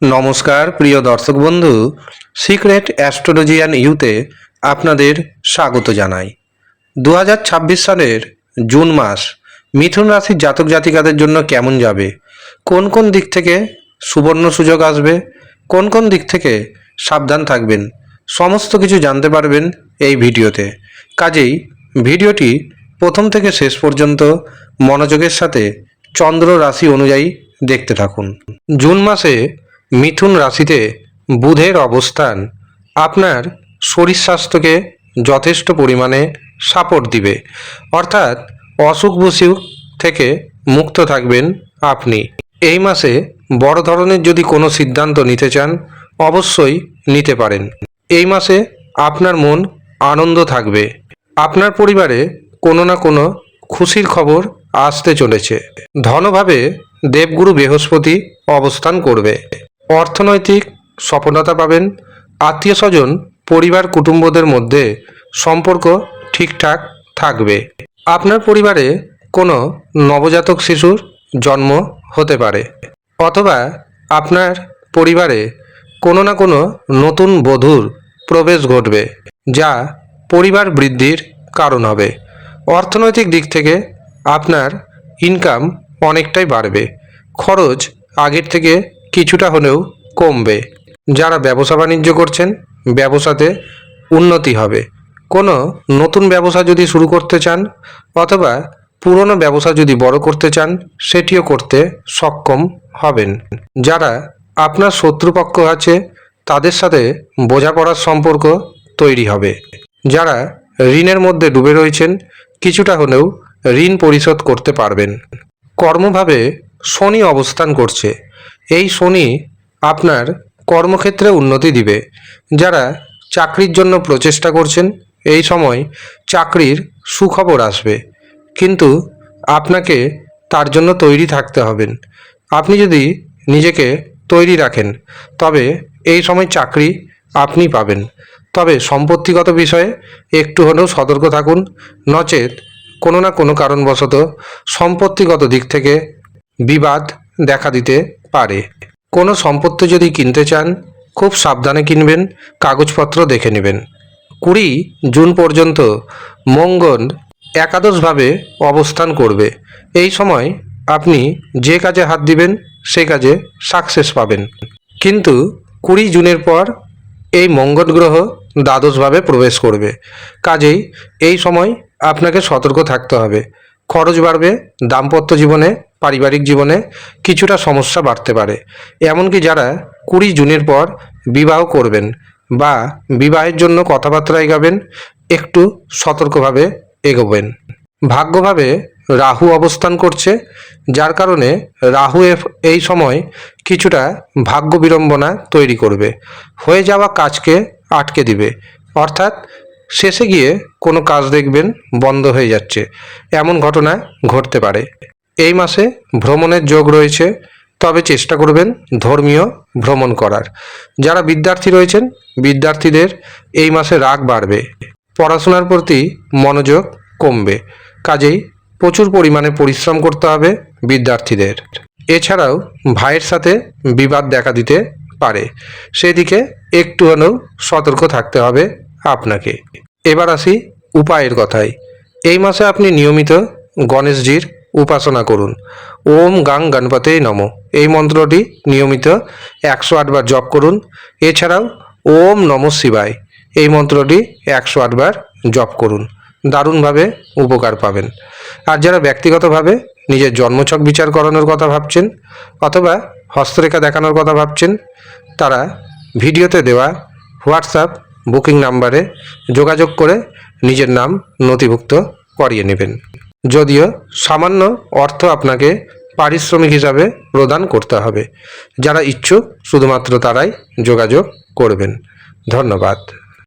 নমস্কার প্রিয় দর্শক বন্ধু, সিক্রেট অ্যাস্ট্রোলজিয়ান ইউতে আপনাদের স্বাগত জানাই। 2026 সালের জুন মাস মিথুন রাশির জাতক জাতিকাদের জন্য কেমন যাবে, কোন কোন দিক থেকে সুবর্ণ সুযোগ আসবে, কোন কোন দিক থেকে সাবধান থাকবেন, সমস্ত কিছু জানতে পারবেন এই ভিডিওতে। কাজেই ভিডিওটি প্রথম থেকে শেষ পর্যন্ত মনোযোগের সাথে চন্দ্র রাশি অনুযায়ী দেখতে থাকুন। জুন মাসে মিথুন রাশিতে বুধের অবস্থান আপনার শরীর স্বাস্থ্যকে যথেষ্ট পরিমাণে সাপোর্ট দিবে, অর্থাৎ অসুখ বিসুখ থেকে মুক্ত থাকবেন আপনি। এই মাসে বড় ধরনের যদি কোনো সিদ্ধান্ত নিতে চান অবশ্যই নিতে পারেন। এই মাসে আপনার মন আনন্দ থাকবে, আপনার পরিবারে কোনো না কোনো খুশির খবর আসতে চলেছে। ধনভাবে দেবগুরু বৃহস্পতি অবস্থান করবে, অর্থনৈতিক সফলতা পাবেন, আত্মীয় স্বজন পরিবার কুটুম্বদের মধ্যে সম্পর্ক ঠিকঠাক থাকবে। আপনার পরিবারে কোনো নবজাতক শিশুর জন্ম হতে পারে, অথবা আপনার পরিবারে কোনো না কোনো নতুন বধূর প্রবেশ ঘটবে, যা পরিবার বৃদ্ধির কারণ হবে। অর্থনৈতিক দিক থেকে আপনার ইনকাম অনেকটাই বাড়বে, খরচ আগের থেকে কিছুটা হলেও কমবে। যারা ব্যবসা বাণিজ্য করছেন ব্যবসাতে উন্নতি হবে। কোনো নতুন ব্যবসা যদি শুরু করতে চান অথবা পুরনো ব্যবসা যদি বড় করতে চান সেটিও করতে সক্ষম হবেন। যারা আপনার শত্রুপক্ষ আছে তাদের সাথে বোঝাপড়ার সম্পর্ক তৈরি হবে। যারা ঋণের মধ্যে ডুবে রয়েছেন কিছুটা হলেও ঋণ পরিশোধ করতে পারবেন। কর্মভাবে শনি অবস্থান করছে, এই শনি আপনার কর্মক্ষেত্রে উন্নতি দিবে। যারা চাকরির জন্য প্রচেষ্টা করছেন এই সময় চাকরির সুখবর আসবে, কিন্তু আপনাকে তার জন্য তৈরি থাকতে হবেন। আপনি যদি নিজেকে তৈরি রাখেন তবে এই সময় চাকরি আপনি পাবেন। তবে সম্পত্তিগত বিষয়ে একটু হলেও সতর্ক থাকুন, নচেত কোনো না কোনো কারণবশত সম্পত্তিগত দিক থেকে বিবাদ দেখা দিতে পারে। কোনো সম্পত্তি যদি কিনতে চান খুব সাবধানে কিনবেন, কাগজপত্র দেখে নেবেন। 20 জুন পর্যন্ত মঙ্গল একাদশভাবে অবস্থান করবে। এই সময় আপনি যে কাজে হাত দিবেন সে কাজে সাকসেস পাবেন, কিন্তু 20 জুনের পর এই মঙ্গল গ্রহ দ্বাদশভাবে প্রবেশ করবে। কাজেই এই সময় আপনাকে সতর্ক থাকতে হবে। খরচ বাড়বে, দাম্পত্য জীবনে পারিবারিক জীবনে কিছুটা সমস্যা বাড়তে পারে। এমনকি যারা 20 জুনের পর বিবাহ করবেন বা বিবাহের জন্য কথাবার্তা এগাবেন একটু সতর্কভাবে এগোবেন। ভাগ্যভাবে রাহু অবস্থান করছে, যার কারণে রাহু এই সময় কিছুটা ভাগ্য বিড়ম্বনা তৈরি করবে, হয়ে যাওয়া কাজকে আটকে দিবে, অর্থাৎ শেষে গিয়ে কোনো কাজ দেখবেন বন্ধ হয়ে যাচ্ছে, এমন ঘটনা ঘটতে পারে। এই মাসে ভ্রমণের যোগ রয়েছে, তবে চেষ্টা করবেন ধর্মীয় ভ্রমণ করার। যারা বিদ্যার্থী রয়েছেন বিদ্যার্থীদের এই মাসে রাগ বাড়বে, পড়াশোনার প্রতি মনোযোগ কমবে। কাজেই প্রচুর পরিমাণে পরিশ্রম করতে হবে বিদ্যার্থীদের। এছাড়াও ভাইয়ের সাথে বিবাদ দেখা দিতে পারে, সেদিকে একটু হলেও সতর্ক থাকতে হবে আপনাকে। এবার আসি উপায়ের কথায়। এই মাসে আপনি নিয়মিত গণেশজির উপাসনা করুন। ওম গাং গণপতেই নমঃ এই মন্ত্রটি নিয়মিত 108 বার জপ করুন। এছাড়াও ওম নমঃ শিবায় এই মন্ত্রটি 108 বার জপ করুন, দারুণভাবে উপকার পাবেন। আর যারা ব্যক্তিগতভাবে নিজের জন্মছক বিচার করানোর কথা ভাবছেন অথবা হস্তরেখা দেখানোর কথা ভাবছেন, তারা ভিডিওতে দেওয়া হোয়াটসঅ্যাপ বুকিং নাম্বারে যোগাযোগ করে নিজের নাম নথিভুক্ত করিয়ে নেবেন। যদিও সামান্য অর্থ আপনাকে পারিশ্রমিক হিসাবে প্রদান করতে হবে। যারা ইচ্ছুক শুধুমাত্র তারাই যোগাযোগ করবেন। ধন্যবাদ।